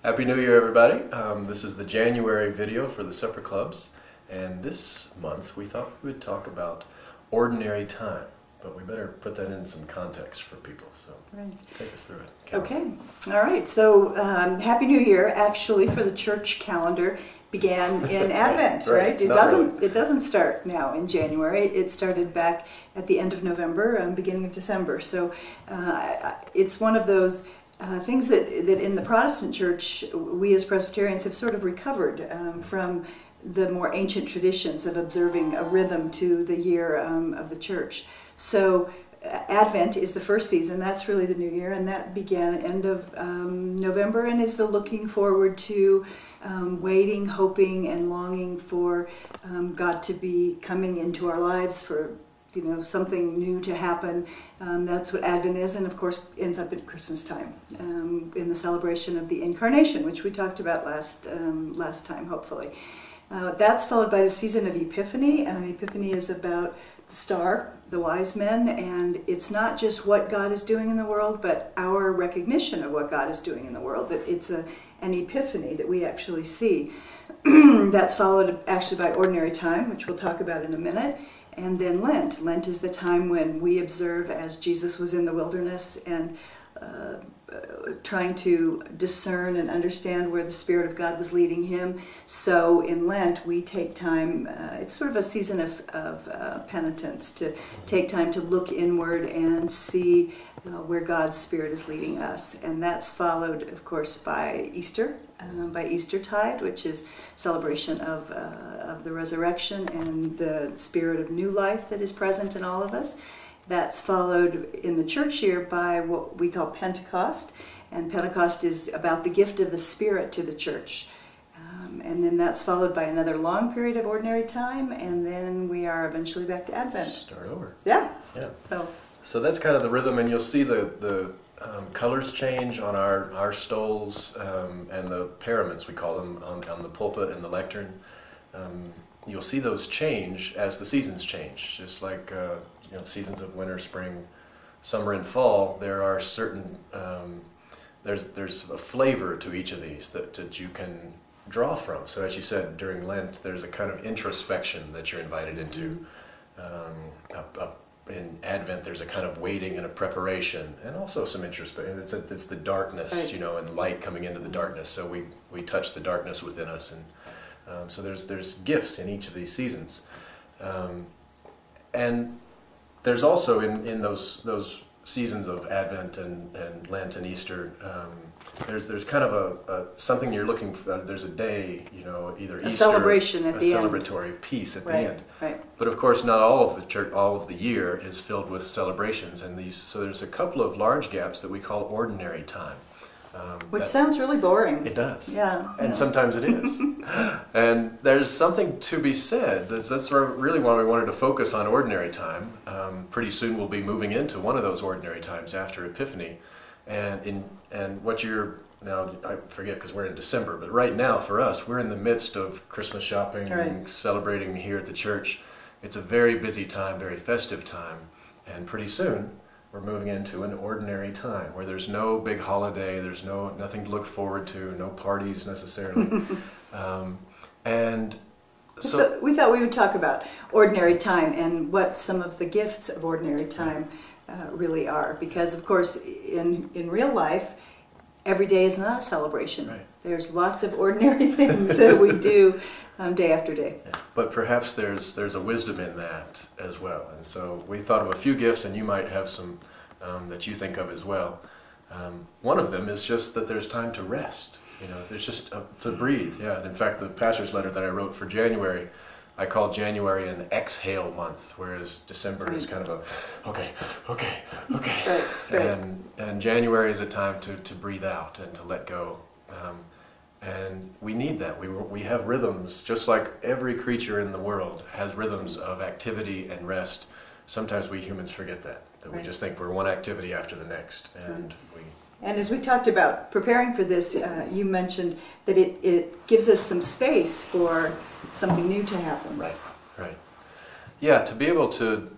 Happy New Year, everybody. This is the January video for the Supper Clubs, and this month we thought we would talk about ordinary time, but we better put that in some context for people, so take us through it. Calendar. Okay, all right, so Happy New Year actually for the church calendar began in Advent, right? It doesn't start now in January. It started back at the end of November, beginning of December, so it's one of those things that in the Protestant church, we as Presbyterians have sort of recovered from the more ancient traditions of observing a rhythm to the year of the church. So Advent is the first season, that's really the new year, and that began end of November and is the looking forward to, waiting, hoping, and longing for God to be coming into our lives, for something new to happen. That's what Advent is, and of course ends up at Christmas time, in the celebration of the Incarnation, which we talked about last time, hopefully. That's followed by the season of Epiphany. Epiphany is about the star, the wise men, and it's not just what God is doing in the world, but our recognition of what God is doing in the world, that it's an epiphany that we actually see. That's followed actually by ordinary time, which we'll talk about in a minute. And then Lent. Lent is the time when we observe as Jesus was in the wilderness and trying to discern and understand where the Spirit of God was leading him. So in Lent we take time, it's sort of a season of penitence, to take time to look inward and see where God's Spirit is leading us. And that's followed, of course, by Easter, by Eastertide, which is celebration of the resurrection and the spirit of new life that is present in all of us. That's followed in the church year by what we call Pentecost, and Pentecost is about the gift of the Spirit to the church. And then that's followed by another long period of ordinary time, and then we are eventually back to Advent. Start over. Yeah. So that's kind of the rhythm, and you'll see the colors change on our stoles and the paraments, we call them, on the pulpit and the lectern. You'll see those change as the seasons change, just like seasons of winter, spring, summer, and fall. There are certain there's a flavor to each of these that you can draw from. So as you said, during Lent, there's a kind of introspection that you're invited into. In Advent, there's a kind of waiting and a preparation, and also some introspection. It's the darkness, and light coming into the darkness. So we touch the darkness within us, and so there's gifts in each of these seasons, and there's also in those seasons of Advent and Lent and Easter, there's kind of something you're looking for. There's a day, either Easter, celebration at the end, a celebratory piece at the end. Right. But of course, not all of the church, all of the year is filled with celebrations, and so there's a couple of large gaps that we call ordinary time. Which sounds really boring. It does. Yeah. And sometimes it is. And there's something to be said. That's really why we wanted to focus on ordinary time. Pretty soon we'll be moving into one of those ordinary times after Epiphany. And what you're, now I forget because we're in December, but right now for us, we're in the midst of Christmas shopping and celebrating here at the church. It's a very busy time, very festive time. And pretty soon we're moving into an ordinary time where there's no big holiday, there's nothing to look forward to, no parties necessarily. And so we thought we would talk about ordinary time and what some of the gifts of ordinary time really are, because of course in real life every day is not a celebration. Right. There's lots of ordinary things that we do day after day. Yeah. But perhaps there's a wisdom in that as well, and so we thought of a few gifts, and you might have some that you think of as well. One of them is just that there's time to rest. There's just to breathe. Yeah. In fact, the pastor's letter that I wrote for January, I call January an exhale month, whereas December is kind of okay. Right. And January is a time to breathe out and to let go. And we need that. We have rhythms, just like every creature in the world has rhythms of activity and rest. Sometimes we humans forget that we just think we're one activity after the next. And as we talked about preparing for this, you mentioned that it gives us some space for something new to happen. Right. Yeah, to be able to,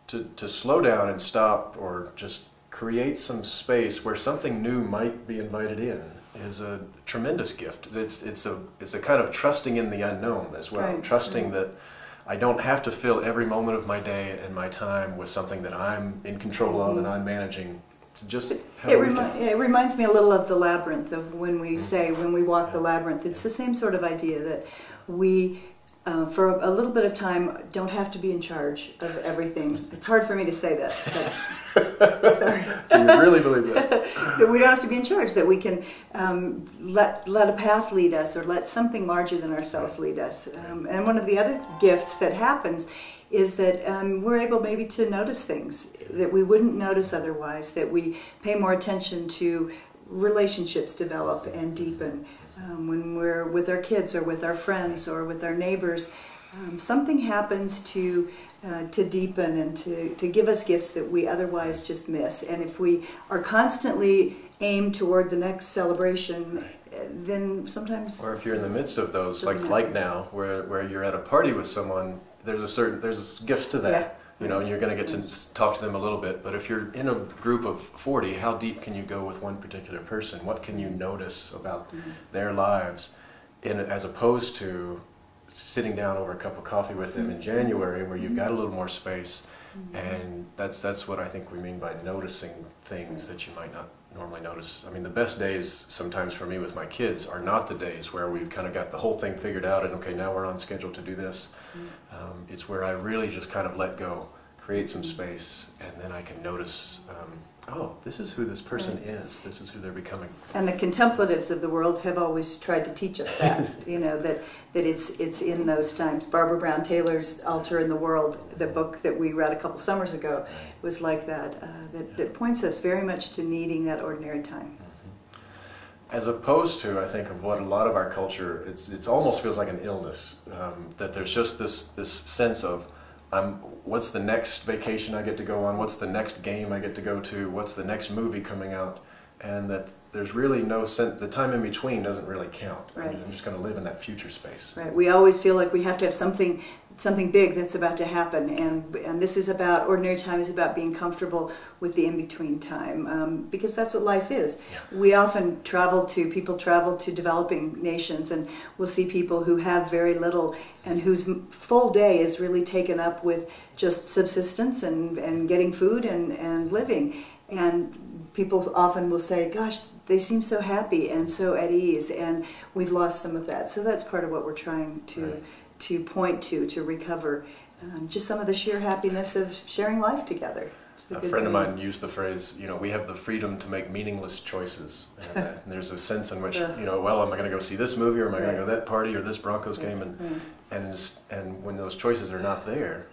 to slow down and stop, or just create some space where something new might be invited in is a tremendous gift. It's a kind of trusting in the unknown as well, trusting that I don't have to fill every moment of my day and my time with something that I'm in control of and I'm managing. To just it reminds me a little of the labyrinth, of when we say, when we walk the labyrinth. It's the same sort of idea that we, for a little bit of time, don't have to be in charge of everything. It's hard for me to say that, but sorry. Do you really believe that? That we don't have to be in charge, that we can let a path lead us, or let something larger than ourselves lead us. And one of the other gifts that happens is that we're able maybe to notice things that we wouldn't notice otherwise, that we pay more attention to relationships develop and deepen. When we're with our kids or with our friends or with our neighbors, something happens to deepen and to give us gifts that we otherwise just miss. And if we are constantly aimed toward the next celebration, then sometimes... Or if you're in the midst of those, like now, where you're at a party with someone, there's a gift to that, you know, and you're going to get to talk to them a little bit. But if you're in a group of 40, how deep can you go with one particular person? What can you notice about their lives, as opposed to sitting down over a cup of coffee with them in January, where you've got a little more space? And that's what I think we mean by noticing things that you might not normally notice. I mean, the best days sometimes for me with my kids are not the days where we've kind of got the whole thing figured out and okay, now we're on schedule to do this. It's where I really just kind of let go, create some space, and then I can notice, oh, this is who this person is. This is who they're becoming. And the contemplatives of the world have always tried to teach us that, you know, that it's in those times. Barbara Brown Taylor's Altar in the World, the book that we read a couple summers ago, was like that. That points us very much to needing that ordinary time. As opposed to, I think, of what a lot of our culture, it almost feels like an illness, that there's just this sense of, what's the next vacation I get to go on, what's the next game I get to go to, what's the next movie coming out, and that there's really no sense, the time in between doesn't really count. Right. I'm just going to live in that future space. Right. We always feel like we have to have something big that's about to happen, and this is about, ordinary time is about being comfortable with the in-between time, because that's what life is. Yeah. We often people travel to developing nations, and we'll see people who have very little and whose full day is really taken up with just subsistence and getting food and living. And people often will say, gosh, they seem so happy and so at ease, and we've lost some of that. So that's part of what we're trying to point to recover, just some of the sheer happiness of sharing life together. A friend of mine used the phrase, you know, we have the freedom to make meaningless choices. And there's a sense in which, you know, well, am I going to go see this movie, or am I going to go to that party or this Broncos game? And when those choices are not there,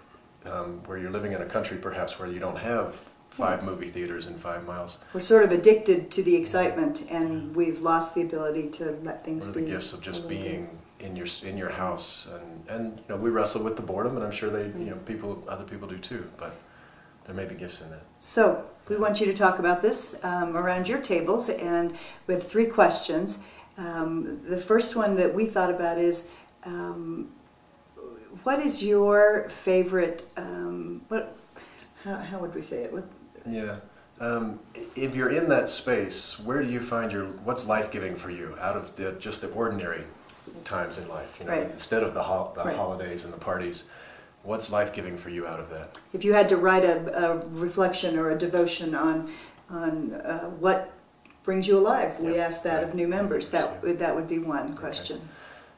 where you're living in a country perhaps where you don't have 5 movie theaters in 5 miles. We're sort of addicted to the excitement, and we've lost the ability to let things be. What are the gifts of just being in your house, and you know, we wrestle with the boredom, and I'm sure other people do too, but there may be gifts in that. So we want you to talk about this around your tables, and we have 3 questions. The first one that we thought about is, what is your favorite, how would we say it? If you're in that space, where do you find what's life-giving for you out of just the ordinary times in life, you know, instead of the holidays and the parties? What's life-giving for you out of that? If you had to write a reflection or a devotion on what brings you alive, we asked that of new members. That would be one question.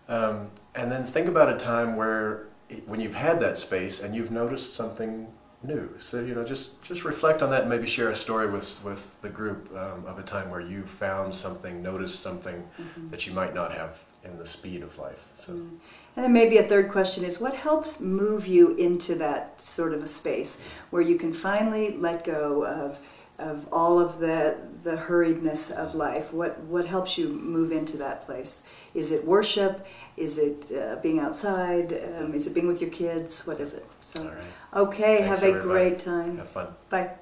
Okay. And then think about a time when you've had that space and you've noticed something new. So, you know, just reflect on that, and maybe share a story with the group of a time where you found something, noticed something that you might not have in the speed of life. So, and then maybe a third question is, what helps move you into that sort of a space where you can finally let go of all of the hurriedness of life? What helps you move into that place? Is it worship? Is it being outside? Is it being with your kids? What is it? So, all right. Okay, Thanks, have a everybody. great time. Have fun. Bye.